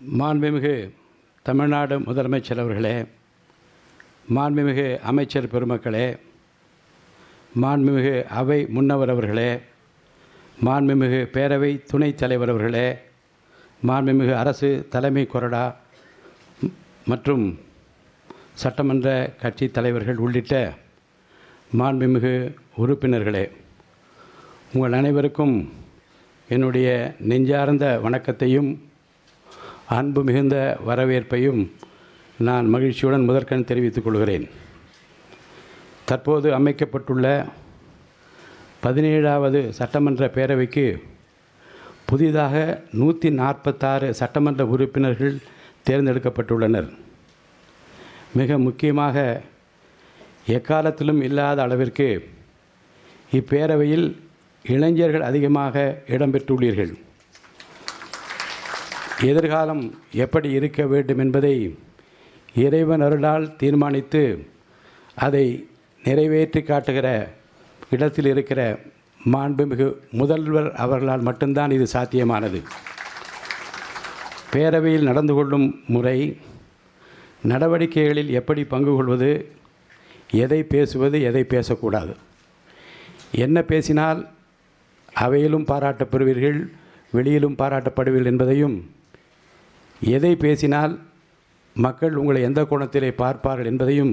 மாண்புமிகு தமிழ்நாடு முதலமைச்சர் அவர்களே, மாண்புமிகு அமைச்சர் பெருமக்களே, மாண்புமிகு அவை முன்னவர் அவர்களே, மாண்புமிகு பேரவை துணைத் தலைவர் அவர்களே, மாண்புமிகு அரசு தலைமை கொறடா மற்றும் சட்டமன்ற கட்சி தலைவர்கள் உள்ளிட்ட மாண்புமிகு உறுப்பினர்களே, உங்கள் அனைவருக்கும் என்னுடைய நெஞ்சார்ந்த வணக்கத்தையும் அன்பு மிகுந்த வரவேற்பையும் நான் மகிழ்ச்சியுடன் முதற்கண் தெரிவித்துக் கொள்கிறேன். தற்போது அமைக்கப்பட்டுள்ள 17வது சட்டமன்ற பேரவைக்கு புதிதாக 146 சட்டமன்ற உறுப்பினர்கள் தேர்ந்தெடுக்கப்பட்டுள்ளனர். மிக முக்கியமாக எக்காலத்திலும் இல்லாத அளவிற்கு இப்பேரவையில் இளைஞர்கள் அதிகமாக இடம்பெற்றுள்ளீர்கள். எதிர்காலம் எப்படி இருக்க வேண்டும் என்பதை இறைவன் அருளால் தீர்மானித்து அதை நிறைவேற்றி காட்டுகிற இடத்தில் இருக்கிற மாண்புமிகு முதல்வர் அவர்களால் மட்டும்தான் இது சாத்தியமானது. பேரவையில் நடந்து கொள்ளும் முறை, நடவடிக்கைகளில் எப்படி பங்கு கொள்வது, எதை பேசுவது, எதை பேசக்கூடாது, என்ன பேசினால் அவையிலும் பாராட்டப் பெறுவீர்கள், வெளியிலும் பாராட்டப்படுவீர்கள் என்பதையும், எதை பேசினால் மக்கள் உங்களை எந்த கோணத்திலே பார்ப்பார்கள் என்பதையும்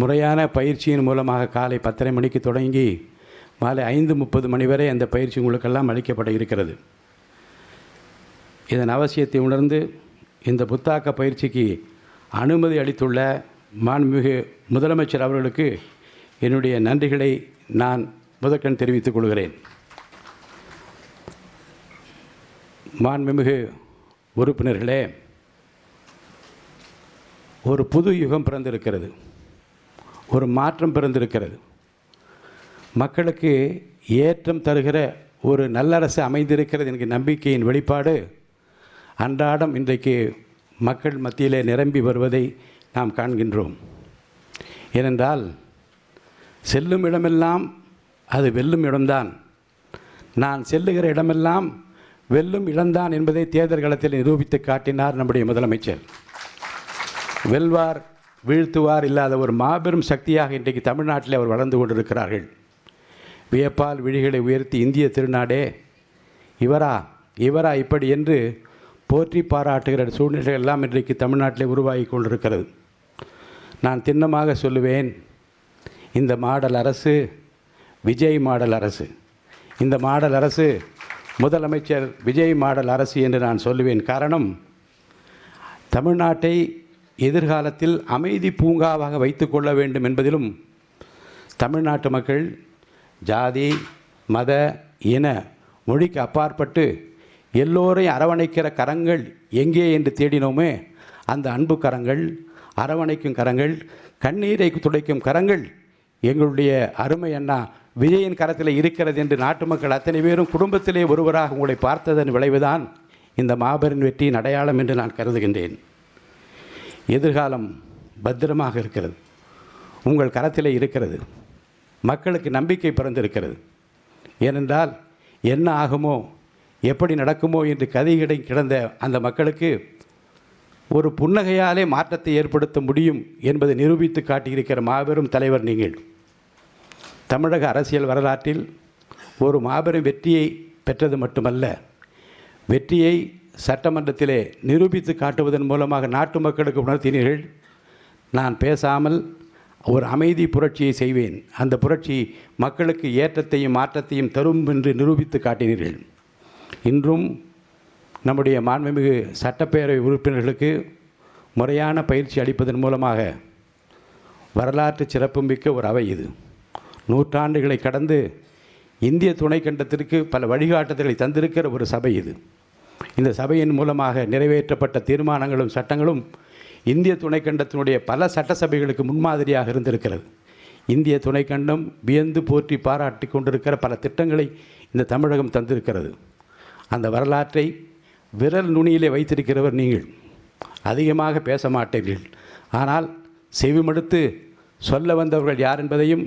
முறையான பயிற்சியின் மூலமாக காலை 10:30 மணிக்கு தொடங்கி மாலை 5:30 மணி வரை அந்த பயிற்சி உங்களுக்கெல்லாம் அளிக்கப்பட இருக்கிறது. இதன் அவசியத்தை உணர்ந்து இந்த புத்தாக்க பயிற்சிக்கு அனுமதி அளித்துள்ள மாண்புமிகு முதலமைச்சர் அவர்களுக்கு என்னுடைய நன்றிகளை நான் முதற்கண் தெரிவித்துக் கொள்கிறேன். மாண்புமிகு உறுப்பினர்களே, ஒரு புது யுகம் பிறந்திருக்கிறது, ஒரு மாற்றம் பிறந்திருக்கிறது. மக்களுக்கு ஏற்றம் தருகிற ஒரு நல்லரசு அமைந்திருக்கிறது என்கிற நம்பிக்கையின் வெளிப்பாடு அன்றாடம் இன்றைக்கு மக்கள் மத்தியிலே நிரம்பி வருவதை நாம் காண்கின்றோம். ஏனென்றால் செல்லும் இடமெல்லாம் அது வெல்லும் இடம்தான், நான் செல்லுகிற இடமெல்லாம் வெல்லும் இடம்தான் என்பதை தேர்தல் களத்தில் நிரூபித்து காட்டினார் நம்முடைய முதலமைச்சர். வெல்வார் வீழ்த்துவார் இல்லாத ஒரு மாபெரும் சக்தியாக இன்றைக்கு தமிழ்நாட்டில் அவர் வளர்ந்து கொண்டிருக்கிறார்கள். வியப்பால் விழிகளை உயர்த்தி இந்திய திருநாடே இவரா இவரா இப்படி என்று போற்றி பாராட்டுகிற சூழ்நிலைகள் எல்லாம் இன்றைக்கு தமிழ்நாட்டில் உருவாகி கொண்டிருக்கிறது. நான் திண்ணமாக சொல்லுவேன், இந்த மாடல் அரசு விஜய் மாடல் அரசு, இந்த மாடல் அரசு முதலமைச்சர் விஜய் மாடல் அரசு என்று நான் சொல்லுவேன். காரணம், தமிழ்நாட்டை எதிர்காலத்தில் அமைதி பூங்காவாக வைத்து கொள்ள வேண்டும் என்பதிலும் தமிழ்நாட்டு மக்கள் ஜாதி மத இன மொழிக்கு அப்பாற்பட்டு எல்லோரையும் அரவணைக்கிற கரங்கள் எங்கே என்று தேடினோமே, அந்த அன்பு கரங்கள், அரவணைக்கும் கரங்கள், கண்ணீரை துடைக்கும் கரங்கள் எங்களுடைய அருமை அண்ணா விஜயின் கரத்தில் இருக்கிறது என்று நாட்டு மக்கள் அத்தனை பேரும் குடும்பத்திலே ஒருவராக உங்களை பார்த்ததன் விளைவுதான் இந்த மாபெரும் வெற்றியின் அடையாளம் என்று நான் கருதுகின்றேன். எதிர்காலம் பத்திரமாக இருக்கிறது, உங்கள் கரத்திலே இருக்கிறது. மக்களுக்கு நம்பிக்கை பிறந்திருக்கிறது. ஏனென்றால் என்ன ஆகுமோ, எப்படி நடக்குமோ என்று கதையிடை கிடந்த அந்த மக்களுக்கு ஒரு புன்னகையாலே மாற்றத்தை ஏற்படுத்த முடியும் என்பதை நிரூபித்து காட்டியிருக்கிற மாபெரும் தலைவர் நீங்கள். தமிழக அரசியல் வரலாற்றில் ஒரு மாபெரும் வெற்றியை பெற்றது மட்டுமல்ல, வெற்றியை சட்டமன்றத்திலே நிரூபித்து காட்டுவதன் மூலமாக நாட்டு மக்களுக்கு உணர்த்தினீர்கள். நான் பேசாமல் ஒரு அமைதி புரட்சியை செய்வேன், அந்த புரட்சி மக்களுக்கு ஏற்றத்தையும் மாற்றத்தையும் தரும் என்று நிரூபித்து காட்டினீர்கள். இன்றும் நம்முடைய மாண்புமிகு சட்டப்பேரவை உறுப்பினர்களுக்கு முறையான பயிற்சி அளிப்பதன் மூலமாக வரலாற்று சிறப்புமிக்க ஒரு அவை இது. நூற்றாண்டுகளை கடந்து இந்திய துணைக்கண்டத்திற்கு பல வழிகாட்டுதல்களை தந்திருக்கிற ஒரு சபை இது. இந்த சபையின் மூலமாக நிறைவேற்றப்பட்ட தீர்மானங்களும் சட்டங்களும் இந்திய துணைக்கண்டத்தினுடைய பல சட்டசபைகளுக்கு முன்மாதிரியாக இருந்திருக்கிறது. இந்திய துணைக்கண்டம் வியந்து போற்றி பாராட்டி கொண்டிருக்கிற பல திட்டங்களை இந்த தமிழகம் தந்திருக்கிறது. அந்த வரலாற்றை விரல் நுனியிலே வைத்திருக்கிறவர் நீங்கள். அதிகமாக பேச மாட்டீர்கள், ஆனால் செவிமடுத்து சொல்ல வந்தவர்கள் யார் என்பதையும்,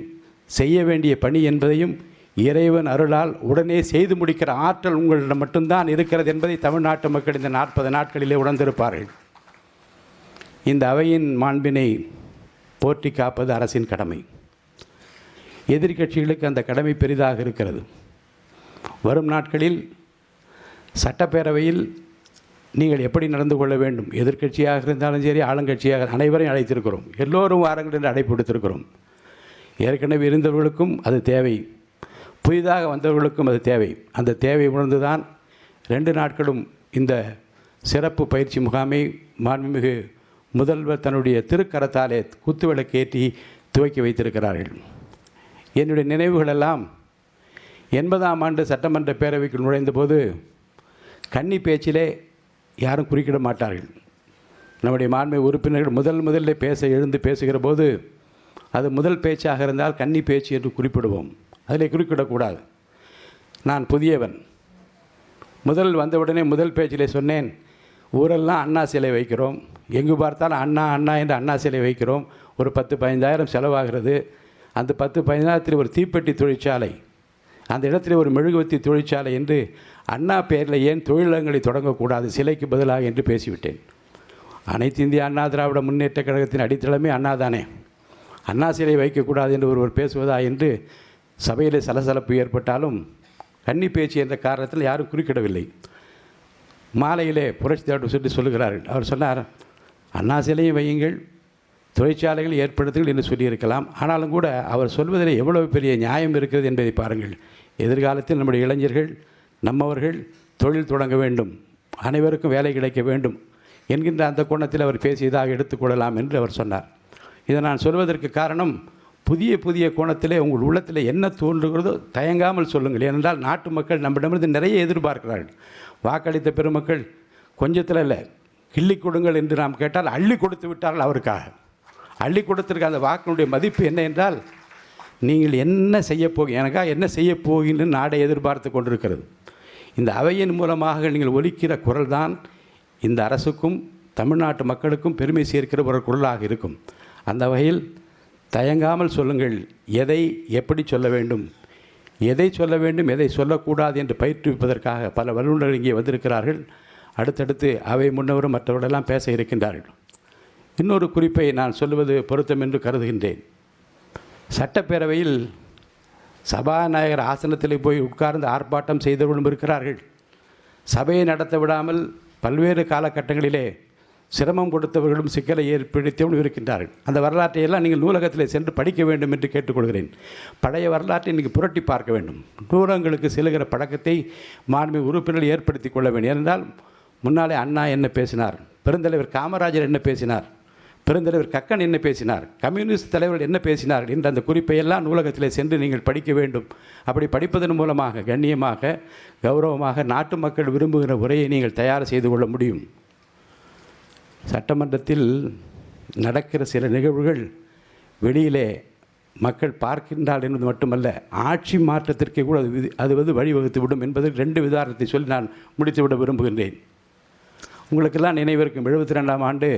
செய்ய வேண்டிய பணி என்பதையும் இறைவன் அருளால் உடனே செய்து முடிக்கிற ஆற்றல் உங்களிடம் மட்டும்தான் இருக்கிறது என்பதை தமிழ்நாட்டு மக்கள் இந்த 40 நாட்களிலே உணர்ந்திருப்பார்கள். இந்த அவையின் மாண்பினை போற்றி காப்பது அரசின் கடமை. எதிர்க்கட்சிகளுக்கு அந்த கடமை பெரிதாக இருக்கிறது. வரும் நாட்களில் சட்டப்பேரவையில் நீங்கள் எப்படி நடந்து கொள்ள வேண்டும், எதிர்க்கட்சியாக இருந்தாலும் சரி, ஆளுங்கட்சியாக, அனைவரையும் அழைத்திருக்கிறோம். எல்லோரும் வாருங்கள் என்று அழைப்பு விடுத்திருக்கிறோம். ஏற்கனவே இருந்தவர்களுக்கும் அது தேவை, புதிதாக வந்தவர்களுக்கும் அது தேவை. அந்த தேவை உணர்ந்துதான் 2 நாட்களும் இந்த சிறப்பு பயிற்சி முகாமை மாண்புமிகு முதல்வர் தன்னுடைய திருக்கரத்தாலே குத்துவிளக்கேற்றி துவக்கி வைத்திருக்கிறார்கள். என்னுடைய நினைவுகளெல்லாம் 80ஆம் ஆண்டு சட்டமன்ற பேரவைக்குள் நுழைந்தபோது கன்னி பேச்சிலே யாரும் குறுக்கிட மாட்டார்கள். நம்முடைய மாண்புமிகு உறுப்பினர்கள் முதலில் எழுந்து பேசுகிற போது அது முதல் பேச்சாக இருந்தால் கன்னி பேச்சு என்று குறிப்பிடுவோம். அதில் குறுக்கிடக்கூடாது. நான் புதியவன். வந்தவுடனே முதல் பேச்சிலே சொன்னேன், ஊரெல்லாம் அண்ணா சிலை வைக்கிறோம், எங்கு பார்த்தாலும் அண்ணா அண்ணா என்று அண்ணா சிலை வைக்கிறோம், ஒரு 10-15 செலவாகிறது. அந்த 10-15 ஒரு தீப்பெட்டி தொழிற்சாலை, அந்த இடத்துல ஒரு மெழுகுவத்தி தொழிற்சாலை என்று அண்ணா பெயரில் ஏன் தொழிலகங்களை தொடங்கக்கூடாது சிலைக்கு பதிலாக என்று பேசிவிட்டேன். அனைத்து இந்திய அண்ணா திராவிட முன்னேற்ற கழகத்தின் அடித்தளமே அண்ணா தானே, அண்ணா சிலை வைக்கக்கூடாது என்று ஒருவர் பேசுவதா என்று சபையில் சலசலப்பு ஏற்பட்டாலும் கன்னி பேச்சு என்ற காரணத்தில் யாரும் குறுக்கிடவில்லை. மாலையிலே புரட்சி தலைவர் சொல்லி சொல்லுகிறார்கள். அவர் சொன்னார், அண்ணா சிலையும் வையுங்கள், தொழிற்சாலைகள் ஏற்படுத்துங்கள் என்று சொல்லியிருக்கலாம். ஆனாலும் கூட அவர் சொல்வதில் எவ்வளவு பெரிய நியாயம் இருக்கிறது என்பதை பாருங்கள். எதிர்காலத்தில் நம்முடைய இளைஞர்கள், நம்மவர்கள் தொழில் தொடங்க வேண்டும், அனைவருக்கும் வேலை கிடைக்க வேண்டும் என்கின்ற அந்த கோணத்தில் அவர் பேசியதாக எடுத்துக்கொள்ளலாம் என்று அவர் சொன்னார். இதை நான் சொல்வதற்கு காரணம், புதிய கோணத்திலே உங்கள் உள்ளத்தில் என்ன தோன்றுகிறதோ தயங்காமல் சொல்லுங்கள். ஏனென்றால் நாட்டு மக்கள் நம்மிடமிருந்து நிறைய எதிர்பார்க்கிறார்கள். வாக்களித்த பெருமக்கள் கொஞ்சத்தில் இல்லை, கிள்ளி கொடுங்கள் என்று நாம் கேட்டால் அள்ளி கொடுத்து விட்டார்கள். அவருக்காக அள்ளி கொடுத்திருக்க அந்த வாக்கினுடைய மதிப்பு என்ன என்றால், நீங்கள் என்ன செய்ய எனக்காக என்ன செய்ய போகின்ற நாடை எதிர்பார்த்து கொண்டிருக்கிறது. இந்த அவையின் மூலமாக நீங்கள் ஒலிக்கிற குரல் தான் இந்த அரசுக்கும் தமிழ்நாட்டு மக்களுக்கும் பெருமை சேர்க்கிற ஒரு குரலாக இருக்கும். அந்த வகையில் தயங்காமல் சொல்லுங்கள், எதை எப்படி சொல்ல வேண்டும், எதை சொல்ல வேண்டும், எதை சொல்லக்கூடாது என்று பயிற்றுவிப்பதற்காக பல வல்லுநர்கள் இங்கே வந்திருக்கிறார்கள். அடுத்தடுத்து அவை முன்னவரும் மற்றவர்களெல்லாம் பேச இருக்கின்றார்கள். இன்னொரு குறிப்பை நான் சொல்லுவது பொருத்தம் என்று கருதுகின்றேன். சட்டப்பேரவையில் சபாநாயகர் ஆசனத்தில் போய் உட்கார்ந்து ஆர்ப்பாட்டம் செய்தவர்களும் இருக்கிறார்கள். சபையை நடத்த விடாமல் பல்வேறு காலகட்டங்களிலே சிரமம் கொடுத்தவர்களும் சிக்கலை ஏற்படுத்தியவர்களும் இருக்கின்றார்கள். அந்த வரலாற்றையெல்லாம் நீங்கள் நூலகத்தில் சென்று படிக்க வேண்டும் என்று கேட்டுக்கொள்கிறேன். பழைய வரலாற்றை நீங்கள் புரட்டி பார்க்க வேண்டும். நூலகங்களுக்கு செல்கிற பழக்கத்தை மாண்புமிகு உறுப்பினர்கள் ஏற்படுத்தி கொள்ள வேண்டும். ஏனென்றால் முன்னாலே அண்ணா என்ன பேசினார், பெருந்தலைவர் காமராஜர் என்ன பேசினார், பெருந்தலைவர் கக்கன் என்ன பேசினார், கம்யூனிஸ்ட் தலைவர்கள் என்ன பேசினார்கள் என்ற அந்த குறிப்பையெல்லாம் நூலகத்தில் சென்று நீங்கள் படிக்க வேண்டும். அப்படி படிப்பதன் மூலமாக கண்ணியமாக, கௌரவமாக நாட்டு மக்கள் விரும்புகிற உரையை நீங்கள் தயார் செய்து கொள்ள முடியும். சட்டமன்றத்தில் நடக்கிற சில நிகழ்வுகள் வெளியிலே மக்கள் பார்க்கின்றால் என்பது மட்டுமல்ல, ஆட்சி மாற்றத்திற்கு கூட அது வழிவகுத்து விடும் என்பது 2 உதாரணத்தை சொல்லி நான் முடித்துவிட விரும்புகின்றேன். உங்களுக்கெல்லாம் நினைவிருக்கும் 72ஆம் ஆண்டு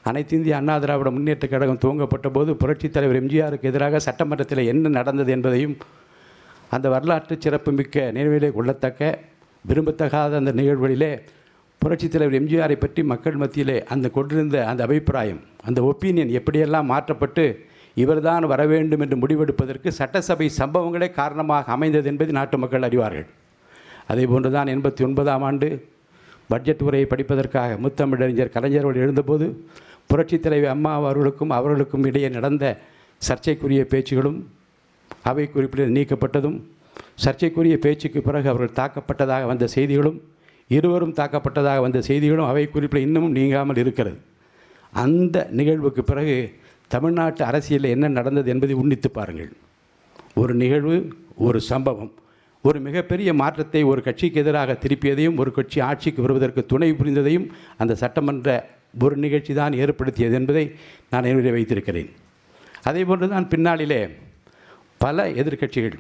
அனைத்து இந்திய அண்ணா திராவிட முன்னேற்ற கழகம் துவங்கப்பட்ட போது புரட்சித் தலைவர் எம்ஜிஆருக்கு எதிராக சட்டமன்றத்தில் என்ன நடந்தது என்பதையும், அந்த வரலாற்று சிறப்புமிக்க நினைவிலே கொள்ளத்தக்க விரும்பத்தகாத அந்த நிகழ்வுகளிலே புரட்சித் தலைவர் எம்ஜிஆரை பற்றி மக்கள் மத்தியிலே அந்த கொண்டிருந்த அந்த அபிப்பிராயம், அந்த ஒப்பீனியன் எப்படியெல்லாம் மாற்றப்பட்டு இவர்தான் வர வேண்டும் என்று முடிவெடுப்பதற்கு சட்டசபை சம்பவங்களே காரணமாக அமைந்தது என்பதை நாட்டு மக்கள் அறிவார்கள். அதே போன்று தான் 89ஆம் ஆண்டு பட்ஜெட் உரையை படிப்பதற்காக முத்தமிழறிஞர் கலைஞர் அவர்கள் எழுந்தபோது புரட்சித் தலைவர் அம்மா அவர்களுக்கும் இடையே நடந்த சர்ச்சைக்குரிய பேச்சுகளும், அவை குறிப்பில் நீக்கப்பட்டதும், சர்ச்சைக்குரிய பேச்சுக்கு பிறகு அவர்கள் தாக்கப்பட்டதாக வந்த செய்திகளும், இருவரும் தாக்கப்பட்டதாக வந்த செய்திகளும் அவை குறிப்பில் இன்னமும் நீங்காமல் இருக்கிறது. அந்த நிகழ்வுக்கு பிறகு தமிழ்நாட்டு அரசியலில் என்ன நடந்தது என்பதை உன்னித்து பாருங்கள். ஒரு நிகழ்வு, ஒரு சம்பவம் ஒரு மிகப்பெரிய மாற்றத்தை ஒரு கட்சிக்கு எதிராக திருப்பியதையும், ஒரு கட்சி ஆட்சிக்கு வருவதற்கு துணை புரிந்ததையும் அந்த சட்டமன்ற ஒரு நிகழ்ச்சி தான் ஏற்படுத்தியது என்பதை நான் நினைவில் வைத்திருக்கிறேன். அதே போன்று தான் பின்னாளிலே பல எதிர்க்கட்சிகள்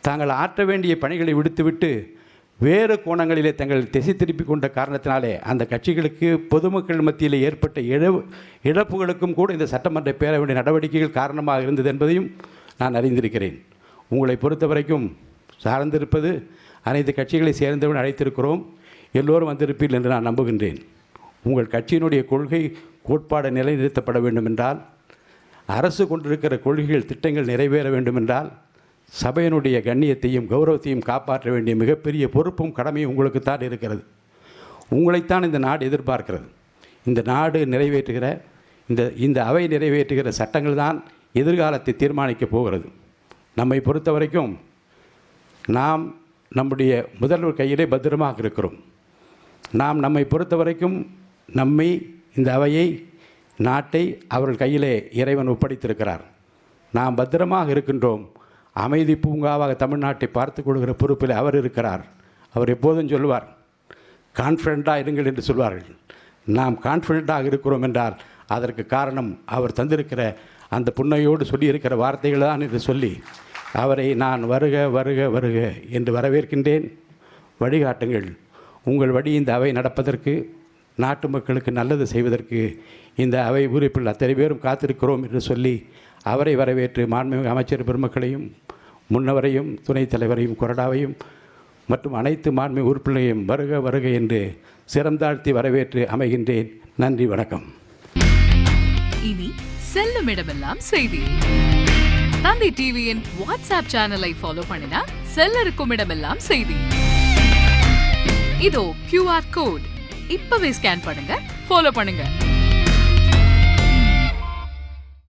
தாங்கள் ஆற்ற வேண்டிய பணிகளை விடுத்துவிட்டு வேறு கோணங்களிலே தங்கள் திசை திருப்பி கொண்ட காரணத்தினாலே அந்த கட்சிகளுக்கு பொதுமக்கள் மத்தியில் ஏற்பட்ட இழப்புகளுக்கும் கூட இந்த சட்டமன்ற பேரவையுடைய நடவடிக்கைகள் காரணமாக இருந்தது என்பதையும் நான் அறிந்திருக்கிறேன். உங்களை பொறுத்த வரைக்கும் சார்ந்திருப்பது அனைத்து கட்சிகளை சேர்ந்தவர்கள் அழைத்திருக்கிறோம். எல்லோரும் வந்திருப்பீர்கள் என்று நான் நம்புகின்றேன். உங்கள் கட்சியினுடைய கொள்கை கோட்பாடு நிலைநிறுத்தப்பட வேண்டும் என்றால், அரசு கொண்டிருக்கிற கொள்கைகள் திட்டங்கள் நிறைவேற வேண்டுமென்றால், சபையினுடைய கண்ணியத்தையும் கௌரவத்தையும் காப்பாற்ற வேண்டிய மிகப்பெரிய பொறுப்பும் கடமையும் உங்களுக்குத்தான் இருக்கிறது. உங்களைத்தான் இந்த நாடு எதிர்பார்க்கிறது. இந்த நாடு நிறைவேற்றுகிற இந்த அவை நிறைவேற்றுகிற சட்டங்கள் தான் எதிர்காலத்தை தீர்மானிக்கப் போகிறது. நம்மை பொறுத்த வரைக்கும் நாம் நம்முடைய முதல்வர் கையிலே பத்திரமாக இருக்கிறோம். நம்மை பொறுத்த வரைக்கும் நம்மை, இந்த அவையை, நாட்டை அவர்கள் கையிலே இறைவன் ஒப்படைத்திருக்கிறார். நாம் பத்திரமாக இருக்கின்றோம். அமைதி பூங்காவாக தமிழ்நாட்டை பார்த்து கொள்கிற பொறுப்பில் அவர் இருக்கிறார். அவர் எப்போதும் சொல்லுவார், கான்ஃபிடண்ட்டாக இருங்கள் என்று சொல்வார்கள். நாம் கான்ஃபிடண்ட்டாக இருக்கிறோம் என்றால் அதற்கு காரணம் அவர் தந்திருக்கிற அந்த புன்னையோடு சொல்லியிருக்கிற வார்த்தைகள் தான் என்று சொல்லி அவரை நான் வருக வருக வருக என்று வரவேற்கின்றேன். வழிகாட்டுங்கள். உங்கள் வழி இந்த அவை நடப்பதற்கு, நாட்டு மக்களுக்கு நல்லது செய்வதற்கு இந்த அவை உறுப்பில் அத்தனை பேரும் காத்திருக்கிறோம் என்று சொல்லி அவரை வரவேற்று மாண்புமிகு அமைச்சர் பெருமக்களையும், முன்னவரையும், துணைத் தலைவரையும், கொறடாவையும் மற்றும் அனைத்து மாண்புமிகு உறுப்பினரையும் வருக வருக என்று சிரம் தாழ்த்தி வரவேற்று அமைகின்றேன். நன்றி, வணக்கம். இனி செல்லும் இடமெல்லாம் செய்தி. தந்தி டிவியின் வாட்ஸ்அப் சேனலை ஃபாலோ பண்ணினா செல்ல இருக்கும் இடமெல்லாம் செய்தி. இதோ QR கோட், இப்பவே ஸ்கேன் பண்ணுங்க, ஃபாலோ பண்ணுங்க.